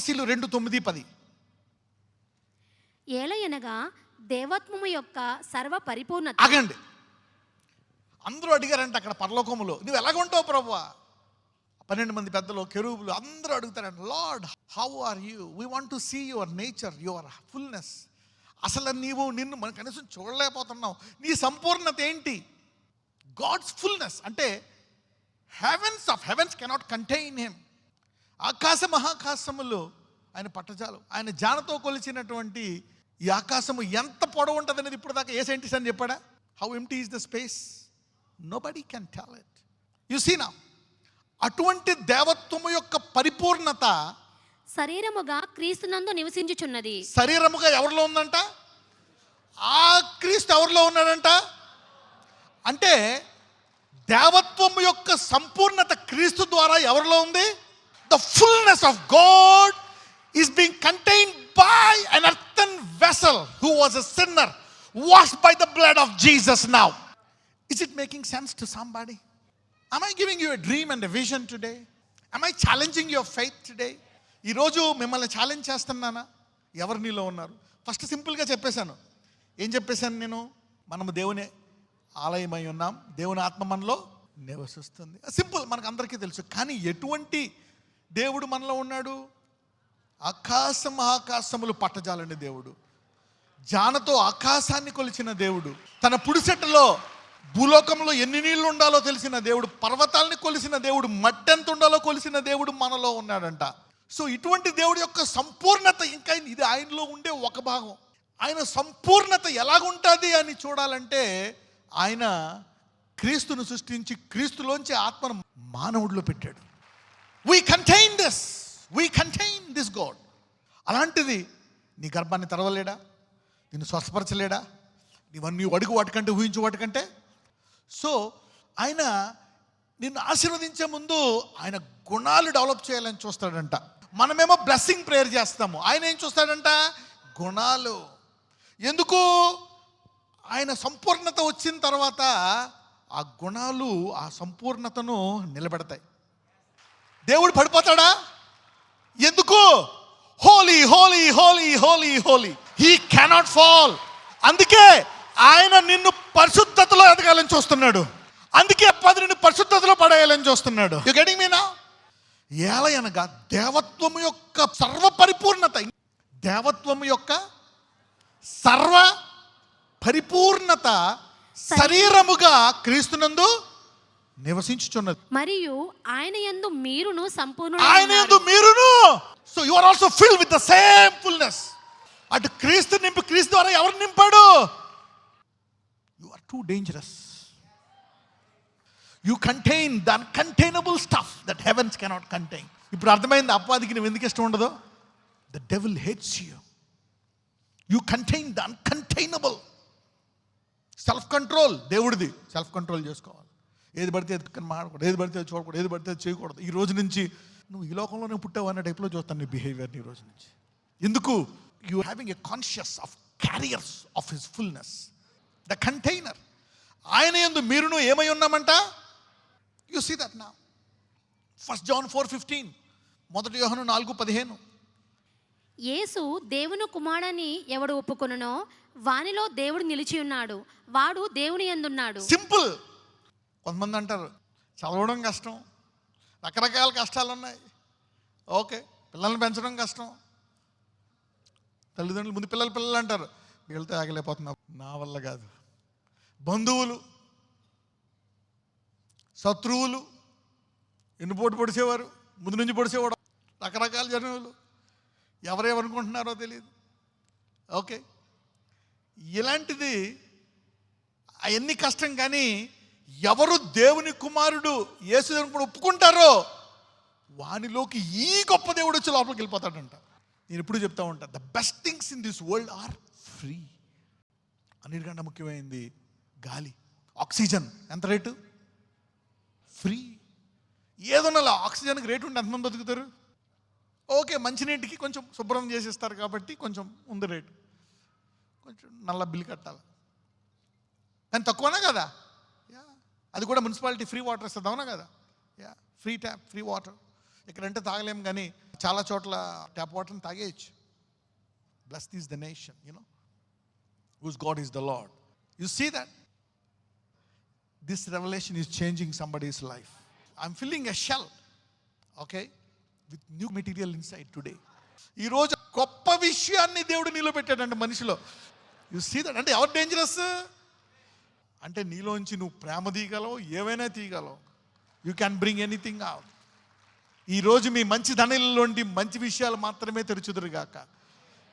కొలస్సీలు 2:9-10. ఏలయనగా దేవత్వము యొక్క సర్వ పరిపూర్ణత. ఆగండి. అందరూ అడిగారంట అక్కడ పరలోకములో, నువ్వు ఎలాగుంటావు ప్రభువా? 12 మంది పెద్దలు, కెరూబులు అందరూ అడుగుతారంట, Lord how are you, we want to see your nature, your fullness. అసలు నిన్ను మనం కనీసం చూడలేకపోతున్నావు, నీ సంపూర్ణత ఏంటి? గాడ్స్ ఫుల్నెస్ అంటే heavens of heavens cannot contain him. ఆకాశ మహాకాశములు ఆయన పట్టజాలు. ఆయన జానతో కొలిచినటువంటి ఈ ఆకాశము ఎంత పొడవు ఉంటుంది అనేది ఇప్పుడు దాకా ఏ సైంటిస్ట్ అని చెప్పాడా? How empty is the space, nobody can tell it. You see now, అటువంటి దేవత్వము యొక్క పరిపూర్ణత శరీరముగా క్రీస్తునందు నివసించుచున్నది. శరీరముగా ఎవరిలో ఉందంట? ఆ క్రీస్తు ఎవరిలో ఉన్నాడంట? అంటే దేవత్వము యొక్క సంపూర్ణత క్రీస్తు ద్వారా ఎవరిలో ఉంది? The fullness of God is being contained by an earthen vessel who was a sinner, washed by the blood of Jesus now. Is it making sense to somebody? Am I giving you a dream and a vision today? Am I challenging your faith today? ఈరోజు మిమ్మల్ని challenge చేస్తున్నానా? ఎవరు నీలో ఉన్నారు? First సింపుల్గా చెప్పేశాను. ఏం చెప్పేశాను నేను? మనము దేవుని ఆలయమై ఉన్నాం, దేవుని ఆత్మ మనలో నివసిస్తుంది. సింపుల్, మనకు అందరికీ తెలుసు. కానీ ఎటువంటి దేవుడు మనలో ఉన్నాడు? ఆకాశములు పట్టజాలని దేవుడు, జానతో ఆకాశాన్ని కొలిచిన దేవుడు, తన పుడిసెట్టలో భూలోకంలో ఎన్ని నీళ్లు ఉండాలో తెలిసిన దేవుడు, పర్వతాలని కొలిసిన దేవుడు, మట్టెంత ఉండాలో కొలిసిన దేవుడు మనలో ఉన్నాడంట. సో ఇటువంటి దేవుడి యొక్క సంపూర్ణత, ఇంకా ఇది ఆయనలో ఉండే ఒక భాగం. ఆయన సంపూర్ణత ఎలాగుంటుంది అని చూడాలంటే ఆయన క్రీస్తును సృష్టించి క్రీస్తులోంచి ఆత్మను మానవుడిలో పెట్టాడు. We contain this God. అలాంటిది నీ గర్భాన్ని తెరవలేడా? నిన్ను స్వస్థపరచలేడా? నీవన్నీ అడుగు వాటికంటే, ఊహించు వాటికంటే. సో ఆయన నిన్ను ఆశీర్వదించే ముందు ఆయన గుణాలు డెవలప్ చేయాలని చూస్తాడంట. మనమేమో బ్లెస్సింగ్ ప్రేయర్ చేస్తాము, ఆయన ఏం చూస్తాడంట? గుణాలు. ఎందుకు? ఆయన సంపూర్ణత వచ్చిన తర్వాత ఆ గుణాలు ఆ సంపూర్ణతను నిలబెడతాయి. దేవుడు పడిపోతాడా? ఎందుకు? Holy holy holy holy holy, he cannot fall. అందుకే ఆయన నిన్ను పరిశుద్ధతలో ఎదగాలని చూస్తున్నాడు. అందుకే నిన్ను పరిశుద్ధతలో పడేయాలని చూస్తున్నాడు. You getting me now? ఏలయనగా దేవత్వము యొక్క సర్వ పరిపూర్ణత, దేవత్వము యొక్క సర్వ పరిపూర్ణత శరీరముగా క్రీస్తునందు నివసించుచున్నది. మరియు ఆయన యందు మీరును సంపూర్ణ, ఆయన యందు మీరును. So you are also filled with the same fullness. అటు క్రీస్తు నింపి, క్రీస్తు ద్వారా ఎవరు నింపాడు? You are too dangerous. You contain the uncontainable stuff that heavens cannot contain. ఇప్పుడు అర్థమైంది అపవాదికి నువ్వు ఎందుకు ఇష్టం ఉండదో? The devil hates you. You contain the uncontainable. Self control దేవుడిది. సెల్ఫ్ కంట్రోల్ చేసుకోవాలి. ఏది పడితే అది మాడకూడదు, ఏది పడితే అది చూడకూడదు, ఏది పడితే అది చేయకూడదు. ఈ రోజు నుంచి నువ్వు ఈ లోకంలోనే పుట్టావు అనే టైప్లో చూస్తాను నీ బిహేవియర్ని ఈ రోజు నుంచి. ఎందుకు? You having a conscious of carriers of his fullness, the container. ఆయన యందు మీరును ఏమై ఉన్నామంట? You see that now. 1 John 4:15, 1 యోహాను 4:15. యేసు దేవుని కుమారుడని ఎవడు ఒప్పుకొనునో వానిలో దేవుడు నిలిచి ఉన్నాడు, వాడు దేవుని యందున్నాడు. సింపుల్. కొంతమంది అంటారు చదవడం కష్టం, రకరకాల కష్టాలు ఉన్నాయి. ఓకే, పిల్లల్ని పెంచడం కష్టం. తల్లిదండ్రులు ముందు పిల్లలు అంటారు, వీళ్ళతో ఆగలేకపోతున్నా, నా వల్ల కాదు. బంధువులు, శత్రువులు, ఎన్నుపోటు పొడిచేవారు, ముందు నుంచి పొడిచేవాడు, రకరకాల జనులు, ఎవరేమనుకుంటున్నారో తెలియదు. ఓకే, ఇలాంటిది అవన్నీ కష్టం. కానీ ఎవరు దేవుని కుమారుడు యేసు దేవుని కూడా ఒప్పుకుంటారో వానిలోకి ఈ గొప్ప దేవుడు వచ్చి లోపలికి వెళ్ళిపోతాడంట. నేను ఎప్పుడు చెప్తా ఉంటాను, the best things in this world are free. అన్నిటికంటే ముఖ్యమైనది గాలి, ఆక్సిజన్. ఎంత రేటు? ఫ్రీ. ఏదన్నా ఆక్సిజన్కి రేటు ఉంటే ఎంతమంది బతుకుతారు? ఓకే, మంచినీటికి కొంచెం శుభ్రం చేసిస్తారు కాబట్టి కొంచెం ఉంది రేటు, కొంచెం నల్ల బిల్లు కట్టాలి. కానీ తక్కువనా కదా? అది కూడా మున్సిపాలిటీ ఫ్రీ వాటర్ ఇస్తుంది, అవునా కదా? Free tap, free water. ఇక్కడంటే తాగలేము, కానీ చాలా చోట్ల ట్యాప్ వాటర్ని తాగేయచ్చు. Blessed is the nation, whose God is the Lord. You see that? This revelation is changing somebody's life. I'm filling a shell, okay, with new material inside today. ఈ రోజు గొప్ప విషయాన్ని దేవుడు నీలో పెట్టాడంటే మనిషిలో. You see that. అంటే ఎవరు డేంజరస్ అంటే నీలోంచి నువ్వు ప్రేమ తీయగలవు, ఏవైనా తీయగలవు. You can bring anything out. ఈరోజు మీ మంచి ధనలోంటి మంచి విషయాలు మాత్రమే తెరుచుదురుగాక.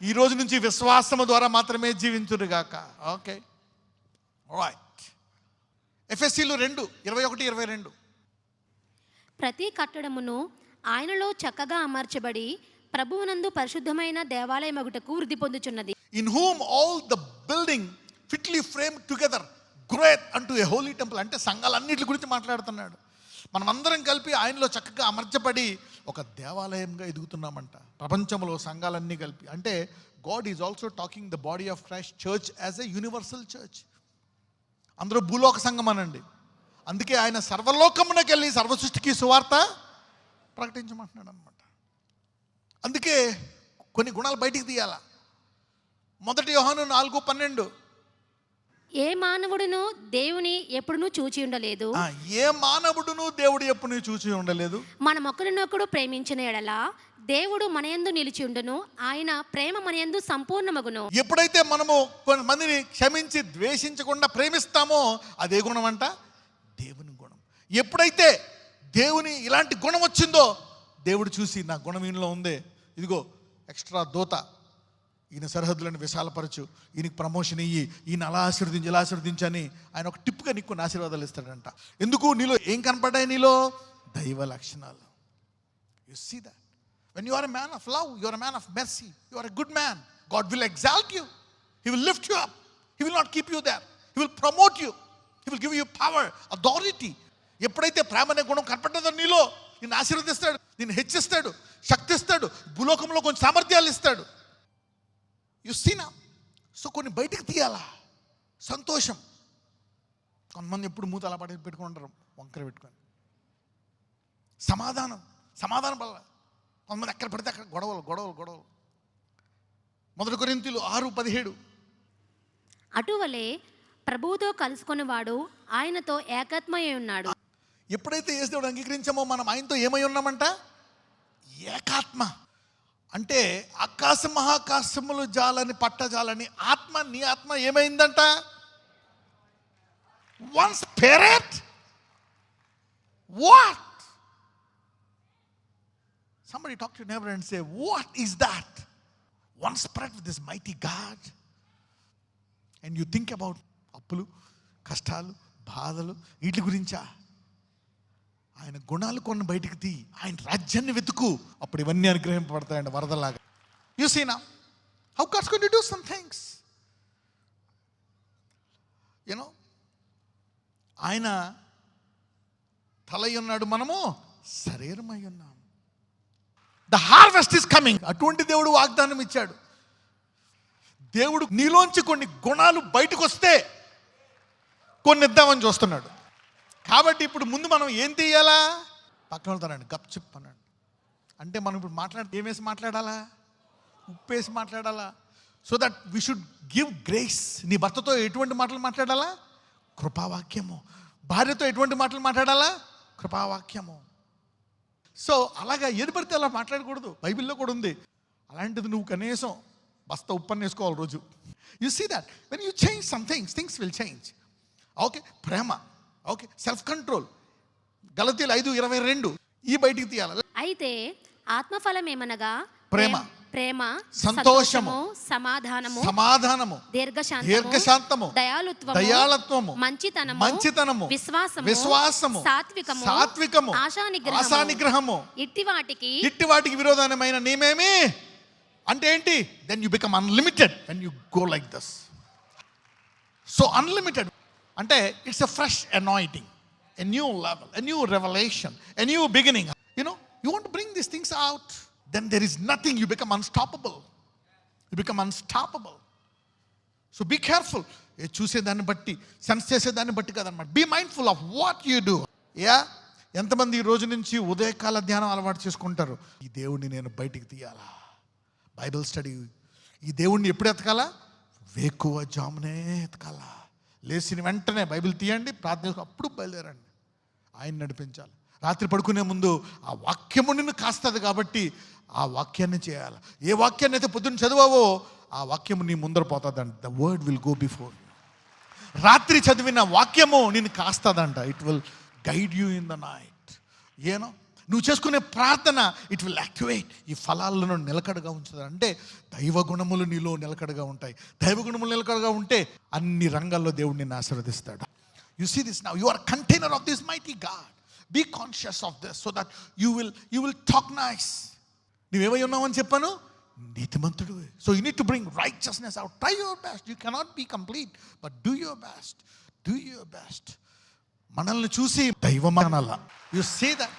ఈ రోజు నుంచి విశ్వాసము ద్వారా మాత్రమే జీవించుదురుగాక. Okay, right. ఎఫెసీలు 2:21-22. ప్రతి కట్టడమును ఆయనలో చక్కగా అమర్చబడి ప్రభువునందు పరిశుద్ధమైన దేవాలయమగుటకు వృద్ధి పొందుచున్నది. In whom all the building fitly framed together growth అంటూ ఏ హోలీ టెంపుల్. అంటే సంఘాలన్నిటి గురించి మాట్లాడుతున్నాడు. మనం అందరం కలిపి ఆయనలో చక్కగా అమర్చబడి ఒక దేవాలయంగా ఎదుగుతున్నామంట. ప్రపంచంలో సంఘాలన్నీ కలిపి. అంటే God is also talking the body of Christ church as a universal church. అందరూ భూలోక సంఘం అనండి. అందుకే ఆయన సర్వలోకమునకు వెళ్ళి సర్వసృష్టికి సువార్త ప్రకటించమంటున్నాడు అనమాట. అందుకే కొన్ని గుణాలు బయటికి తీయాల. 1 యోహాను 4:12. ఏ మానవుడును దేవుని ఎప్పుడునూ చూచి ఉండలేదు. ఏ మానవుడును దేవుడు ఎప్పుడు చూచి ఉండలేదు. మనం ఒకరినొకడు ప్రేమించిన ఎడల దేవుడు మన యందు నిలిచి ఉండును, ఆయన ప్రేమ మన యందు సంపూర్ణమగును. ఎప్పుడైతే మనము కొంతమందిని క్షమించి ద్వేషించకుండా ప్రేమిస్తామో అదే గుణం అంట, దేవుని గుణం. ఎప్పుడైతే దేవుని ఇలాంటి గుణం వచ్చిందో దేవుడు చూసి నా గుణం ఈయనలో ఉందే, ఇదిగో ఎక్స్ట్రా దూత, ఈయన సరిహద్దులను విశాలపరచు, ఈయనకి ప్రమోషన్ ఇయ్యి, ఈయన అలా ఆశీర్వదించి ఇలా ఆశీర్వదించని ఆయన ఒక టిప్గా నీకు కొన్ని ఆశీర్వాదాలు ఇస్తాడంట. ఎందుకు? నీలో ఏం కనపడ్డాయి? నీలో దైవ లక్షణాలు. You see that when you are a man of love, you are a man of mercy, you are a good man, God will exalt you, he will lift you up, he will not keep you there, he will promote you, he will give you power, authority. ఎప్పుడైతే ప్రేమ అనే గుణం కనపడ్డదో నీలో, నిన్ను ఆశీర్వదిస్తాడు, నిన్ను హెచ్చిస్తాడు, శక్తి ఇస్తాడు, భూలోకంలో కొంచెం సామర్థ్యాలు ఇస్తాడు. యు సీ నా. సో కొన్ని బయటికి తీయాలా. సంతోషం. కొంతమంది ఎప్పుడు మూత అలా పెట్టుకుంటారు, వంకర పెట్టుకొని. సమాధానం వల్ల కొంతమంది ఎక్కడ పడితే అక్కడ గొడవలు. 1 కొరింథీయులు 6:17. అటువలే ప్రభువుతో కలుసుకునేవాడు ఆయనతో ఏకాత్మయ్య ఉన్నాడు. ఎప్పుడైతే యేసు దేవుడు అంగీకరించామో మనం ఆయనతో ఏమై ఉన్నామంట? ఏకాత్మ. అంటే ఆకాశ మహాకాశములు జాలని పట్టజాలని ఆత్మ, నీ ఆత్మ ఏమైందంట? One spirit. What? Somebody talk to your neighbor and say, what is that? One spirit with this mighty God. And you think about అప్పులు, కష్టాలు, బాధలు, వీటి గురించా? ఆయన గుణాలు కొన్ని బయటికి తీ, ఆయన రాజ్యాన్ని వెతుకు, అప్పుడు ఇవన్నీ అనుగ్రహింపబడతాయండి వరదలాగా. You see now how God's going to do some things. ఆయన తలై ఉన్నాడు, మనము శరీరమై ఉన్నాం. The harvest is coming. అటువంటి దేవుడు వాగ్దానం ఇచ్చాడు. దేవుడు నీలోంచి కొన్ని గుణాలు బయటకు వస్తే కొన్ని ఇద్దామని చూస్తున్నాడు. కాబట్టి ఇప్పుడు ముందు మనం ఏం తీయాలా? పక్కన వెళ్తానండి, గప్చిప్ అన్నాడు. అంటే మనం ఇప్పుడు ఏమేసి మాట్లాడాలా? ఉప్పేసి మాట్లాడాలా? So that we should give grace. నీ భర్తతో ఎటువంటి మాటలు మాట్లాడాలా? కృపావాక్యము. భార్యతో ఎటువంటి మాటలు మాట్లాడాలా? కృపావాక్యము. సో అలాగా ఏది పడితే అలా మాట్లాడకూడదు. బైబిల్లో కూడా ఉంది. అలాంటిది నువ్వు కనీసం బస్తా ఉప్పని వేసుకోవాలి రోజు. You see that when you change some things will change. Okay, ప్రేమ, ఓకే, సెల్ఫ్ కంట్రోల్. గలతీయులు 5:22 ఈ బయటికి తీయాలి. అయితే ఆత్మఫలం ఏమనగా ప్రేమ, సంతోషము, సమాధానము, దీర్ఘశాంతము, దయాళత్వము, మంచితనము, విశ్వాసము, సాత్వికము, ఆశానిగ్రహము. ఇట్టి వాటికి విరోధమైన నేమేమి అంటే ఏంటి? Then you become unlimited when you go like this. So unlimited అంటే it's a fresh anointing, a new level, a new revolution, a new beginning. You want to bring these things out, then there is nothing. You become unstoppable. So be careful. చూసేదాన్ని బట్టి, sense చేసేదాన్ని బట్టి కదనమాట. Be mindful of what you do. ఎంతమంది ఈ రోజు నుంచి ఉదయకాల ధ్యానం అలవాటు చేసుకుంటారు? ఈ దేవుణ్ణి నేను బయటికి తీయాలా, బైబిల్ స్టడీ, ఈ దేవుణ్ణి ఎప్పుడు ఎతకాలా? వేకువ జామునే ఎతకాలా. లేచిన వెంటనే బైబిల్ తీయండి, ప్రార్థన అప్పుడు బయలుదేరండి, ఆయన నడిపించాలి. రాత్రి పడుకునే ముందు ఆ వాక్యము నిన్ను కాస్తుంది కాబట్టి ఆ వాక్యాన్ని చేయాలి. ఏ వాక్యాన్ని అయితే పొద్దున్న చదివావో ఆ వాక్యము నీ ముందర పోతుందంట. The word will go before. రాత్రి చదివిన వాక్యము నిన్ను కాస్తుందంట. It will guide you in the night. ఏనో నువ్వు చేసుకునే ప్రార్థన ఇట్ విల్ యాక్టివేట్. ఈ ఫలాలను నిలకడగా ఉంచుతుంది. అంటే దైవ గుణములు నీలో నిలకడగా ఉంటాయి. దైవ గుణములు నిలకడగా ఉంటే అన్ని రంగాల్లో దేవుడు నిన్ను ఆశీర్వదిస్తాడు. You see this now, you are container of this mighty God. Be conscious of this so that you will talk nice. నువ్వేమై ఉన్నావని చెప్పాను? నీతిమంతుడు. So you need to bring righteousness out. Try your best. You cannot be complete, but do your best. Do your best. మనల్ని చూసి దైవం అనాల. You say that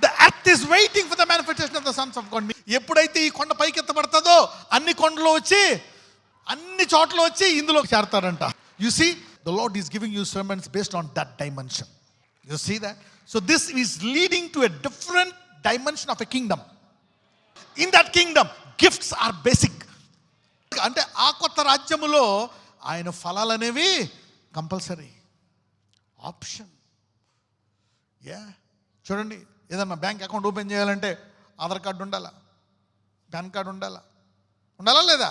the earth is waiting for the manifestation of the sons of God. ఎప్పుడైతే ఈ కొండ పైకి ఎత్తబడుతుందో అన్ని కొండలు వచ్చి అన్ని చోట్ల వచ్చి ఇందులో చేరతారంట. You see the Lord is giving you sermons based on that dimension. You see that? So this is leading to a different dimension of a kingdom. In that kingdom gifts are basic. అంటే ఆ కొత్త రాజ్యములో ఆయన ఫలాలు అనేవి compulsory, option. చూడండి, ఏదన్నా bank account open చేయాలంటే ఆధార్ కార్డు ఉండాలా, పాన్ కార్డు ఉండాలా లేదా?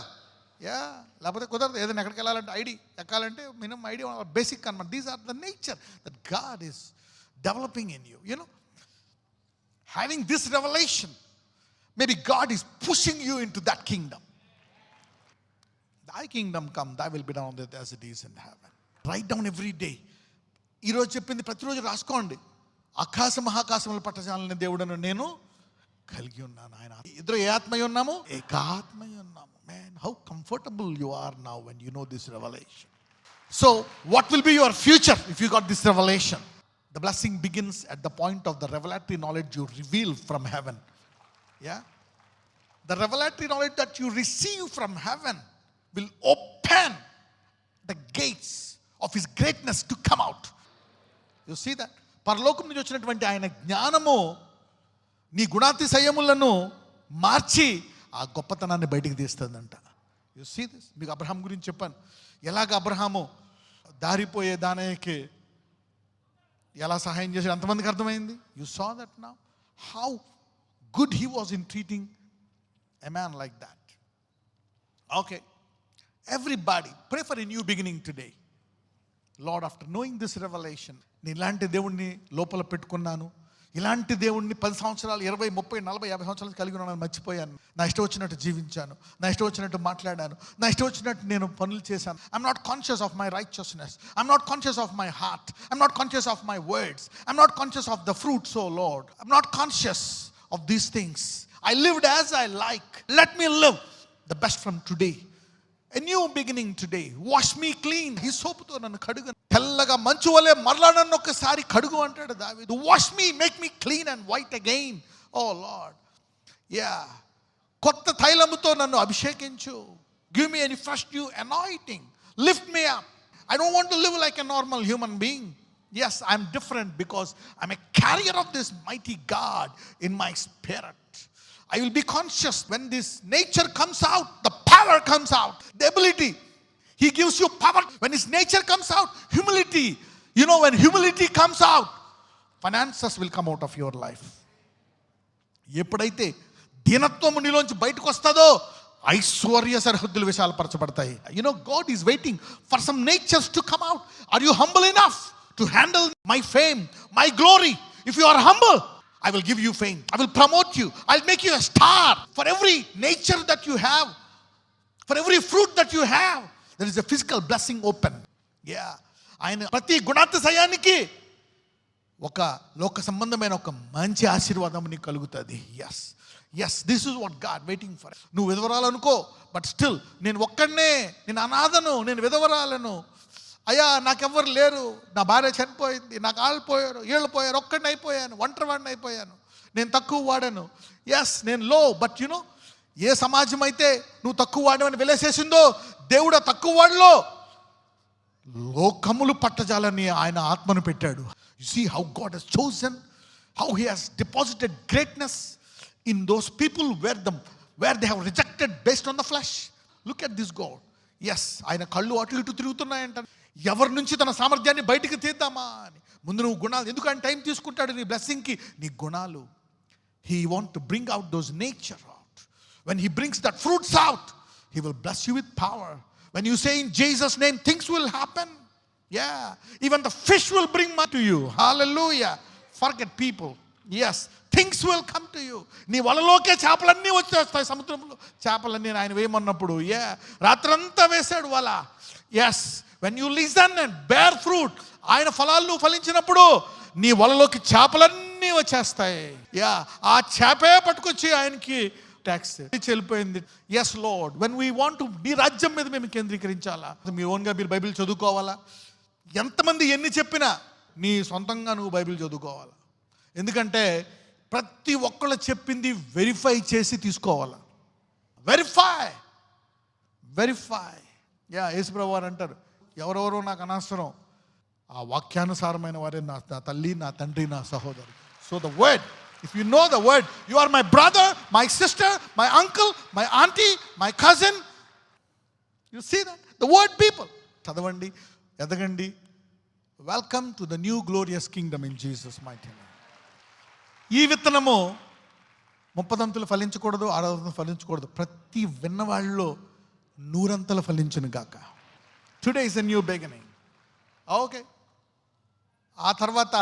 లేకపోతే కుదరదు. ఏదైనా ఎక్కడికి వెళ్ళాలంటే ఐడి ఎక్కాలంటే మినిమం ఐడి బేసిక్ అన్నమాట. These are the nature that God is developing in you. You know, having this revolution, maybe God is pushing you into that kingdom. Thy kingdom come, thy will be done on earth as it is in heaven. Write down every day. ఈరోజు చెప్పింది ప్రతిరోజు రాసుకోండి. ఆకాశ మహాకాశములు పట్టజాలని దేవుడను నేను కలిగి ఉన్నాను. ఆయన ఇద్దరు ఏ ఆత్మయ్య ఉన్నాము? ఏకాత్మయ్య ఉన్నాము. Man, how comfortable you are now when you know this revelation. So what will be your future if you got this revelation? The blessing begins at the point of the revelatory knowledge you reveal from heaven. Yeah, the revelatory knowledge that you receive from heaven will open the gates of his greatness to come out. You see that? పరలోకం నుంచి వచ్చినటువంటి ఆయన జ్ఞానము నీ గుణాతిశయములను మార్చి ఆ గొప్పతనాన్ని బయటికి తీస్తుందంట. You see this. మీకు అబ్రహాం గురించి చెప్పాను. ఎలాగ అబ్రహాము దారిపోయే దానికి ఎలా సహాయం చేశాడు అంతమందికి అర్థమైంది. You saw that now how good he was in treating a man like that. Okay, everybody pray for a new beginning today. Lord, after knowing this revelation, నేను ఇలాంటి దేవుణ్ణి లోపల పెట్టుకున్నాను, ఇలాంటి దేవుణ్ణి 10 సంవత్సరాలు 20 30 40 50 సంవత్సరాలు కలిగి ఉన్నాను, మర్చిపోయాను, నా ఇష్టం వచ్చినట్టు జీవించాను, నా ఇష్టం వచ్చినట్టు మాట్లాడాను, నా ఇష్టం వచ్చినట్టు నేను పనులు చేశాను. I'm not conscious of my righteousness, I'm not conscious of my heart, I'm not conscious of my words, I'm not conscious of the fruits, oh Lord, I'm not conscious of these things. I lived as I like. Let me live the best from today. A new beginning today. Wash me clean. He soapto nannu kadugu. Tellaga manchu vale marla nannu okasari kadugu antadu Davidu. Wash me, make me clean and white again. Oh Lord. Yeah. Kotta thailamuto nannu abhishekinchu. Give me a fresh new anointing. Lift me up. I don't want to live like a normal human being. Yes, I'm different because I'm a carrier of this mighty God in my spirit. I will be conscious when this nature comes out, the power comes out, the ability. He gives you power. When his nature comes out, humility. You know, when humility comes out, finances will come out of your life. ఎప్పుడైతే దీనత్వము నీలోంచి బయటకు వస్తుందో ఐశ్వర్య సరిహద్దులు విశాలపరచబడతాయి. You know, God is waiting for some natures to come out. Are you humble enough to handle my fame, my glory? If you are humble, I will give you fame. I will promote you. I'll make you a star. For every nature that you have, for every fruit that you have, there is a physical blessing open. Yeah. ఆయన ప్రతి గుణాతిశయానికి ఒక లోక సంబంధమైన ఒక మంచి ఆశీర్వాదం నీకు కలుగుతుంది. Yes this is what God waiting for. నువ్వు విధవరాలనుకో, బట్ స్టిల్ నేను ఒక్కడనే, నేను అనాథను, నేను విధవరాలను, అయ్యా నాకెవ్వరు లేరు, నా భార్య చనిపోయింది, నాకు వాళ్ళు పోయారు, వీళ్ళు పోయారు, ఒక్కడిని అయిపోయాను, ఒంటరివాడిని అయిపోయాను, నేను తక్కువ వాడాను. ఎస్ నేను లో, బట్ యునో ఏ సమాజం అయితే నువ్వు తక్కువ వాడమని వెలేసేసిందో దేవుడు ఆ తక్కువ వాడిలో లోకములు పట్టజాలని ఆయన ఆత్మను పెట్టాడు. You see how God has chosen How he has deposited greatness in those people where they have rejected based on the flesh. Look at this God. Yes, ఆయన కళ్ళు అటు ఇటు తిరుగుతున్నాయంట. ఎవరి నుంచి తన సామర్థ్యాన్ని బయటికి తీద్దామా అని. ముందు నువ్వు గుణాలు, ఎందుకు ఆయన టైం తీసుకుంటాడు నీ బ్లెస్సింగ్కి? నీ గుణాలు. He want to bring out those nature out. When he brings that fruits out, he will bless you with power. When you say in Jesus' name, things will happen. Yeah, even the fish will bring money to you. Hallelujah. Forget people. Yes, things will come to you. నీ వలలోకే చేపలన్నీ వచ్చేస్తాయి. సముద్రంలో చేపలన్నీ ఆయన వేయమన్నప్పుడు, రాత్రంతా వేశాడు వల. Yes, when you listen and bear fruit, ఆయన ఫలాలు నువ్వు ఫలించినప్పుడు నీ వలలోకి చేపలన్నీ వచ్చేస్తాయి. ఆ చేపే పట్టుకొచ్చి ఆయనకి ట్యాక్స్ వెళ్ళిపోయింది. Yes Lord, when we want to, నీ రాజ్యం మీద మేము కేంద్రీకరించాలా? మీ ఓన్గా మీరు బైబిల్ చదువుకోవాలా? ఎంతమంది ఎన్ని చెప్పినా నీ సొంతంగా నువ్వు బైబిల్ చదువుకోవాలా. ఎందుకంటే ప్రతి ఒక్కళ్ళు చెప్పింది వెరిఫై చేసి తీసుకోవాలా. వెరిఫై. యేసుప్రభు వారు అంటారు, ఎవరెవరో నాకు అనవసరం, ఆ వాక్యానుసారమైన వారే నా తల్లి, నా తండ్రి, నా సహోదరు. So the word, if you know the word, you are my brother, my sister, my uncle, my auntie, my cousin. You see that? The word people. చదవండి, ఎదగండి. Welcome to the new glorious kingdom in Jesus' mighty name. ఈ విత్తనము 30 ఫలించకూడదు, 60 ఫలించకూడదు. ప్రతి విన్నవాళ్ళలో 100 ఫలించును గాక. Today is a new beginning. Okay, ఆ తర్వాత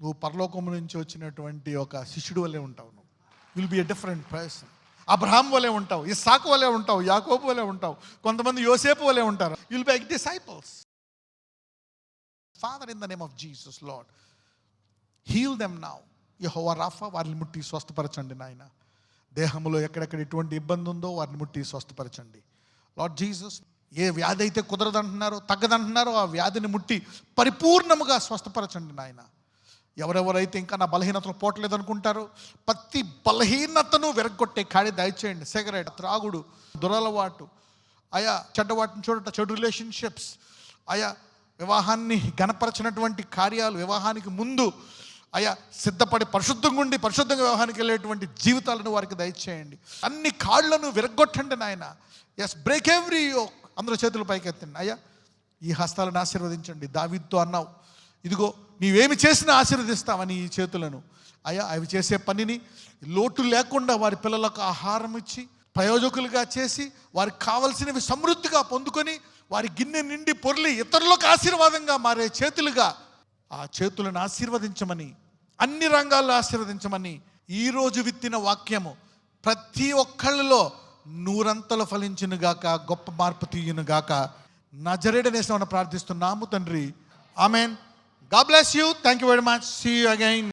నువ్వు పరలోకము నుంచి వచ్చినటువంటి ఒక శిష్యుడు వలె ఉంటావు. నువ్వు will be a different person. Abraham వలె ఉంటావు, ఇస్సాకు వలె ఉంటావు, యాకోబు వలె ఉంటావు, కొంతమంది యోసేపు వలె ఉంటారు. Will be disciples. Father, in the name of Jesus Lord, heal them now. యెహోవా రాఫా, వారిని ముట్టి స్వస్థపరచండి నాయన. దేహంలో ఎక్కడెక్కడ ఎటువంటి ఇబ్బంది ఉందో వారిని ముట్టి స్వస్థపరచండి లార్డ్ జీసస్. ఏ వ్యాధి అయితే కుదరదంటున్నారో, తగ్గదంటున్నారో, ఆ వ్యాధిని ముట్టి పరిపూర్ణముగా స్వస్థపరచండి నాయన. ఎవరెవరైతే ఇంకా నా బలహీనతలు పోవట్లేదు అనుకుంటారో, ప్రతి బలహీనతను విరగొట్టే కాడి దయచేయండి. సిగరెట్, త్రాగుడు, దురలవాటు, చెడ్డవాటిని చూడట, చెడు రిలేషన్షిప్స్, వివాహాన్ని గణపరచినటువంటి కార్యాలు, వివాహానికి ముందు సిద్ధపడి పరిశుద్ధంగా ఉండి పరిశుద్ధంగా వివాహానికి వెళ్ళేటువంటి జీవితాలను వారికి దయచేయండి. అన్ని కాళ్ళను విరగొట్టండి నాయన. Yes, break every yoke. అందరూ చేతులు పైకెత్తండి. ఈ హస్తాలను ఆశీర్వదించండి. దావీదుతో అన్నావు, ఇదిగో నీవేమి చేసినా ఆశీర్వదిస్తామని ఈ చేతులను. అవి చేసే పనిని లోటు లేకుండా వారి పిల్లలకు ఆహారం ఇచ్చి ప్రయోజకులుగా చేసి వారికి కావలసినవి సమృద్ధిగా పొందుకొని వారి గిన్నె నిండి పొర్లి ఇతరులకు ఆశీర్వాదంగా మారే చేతులుగా ఆ చేతులను ఆశీర్వదించమని, అన్ని రంగాల్లో ఆశీర్వదించమని ఈరోజు విత్తిన వాక్యము ప్రతి ఒక్కళ్ళలో 100 ఫలించునుగాక, గొప్ప మార్పు తీయునుగాక. నజరేయుడనేసి ప్రార్థిస్తున్నాము తండ్రి. Amen. God bless you. Thank you very much. See you again.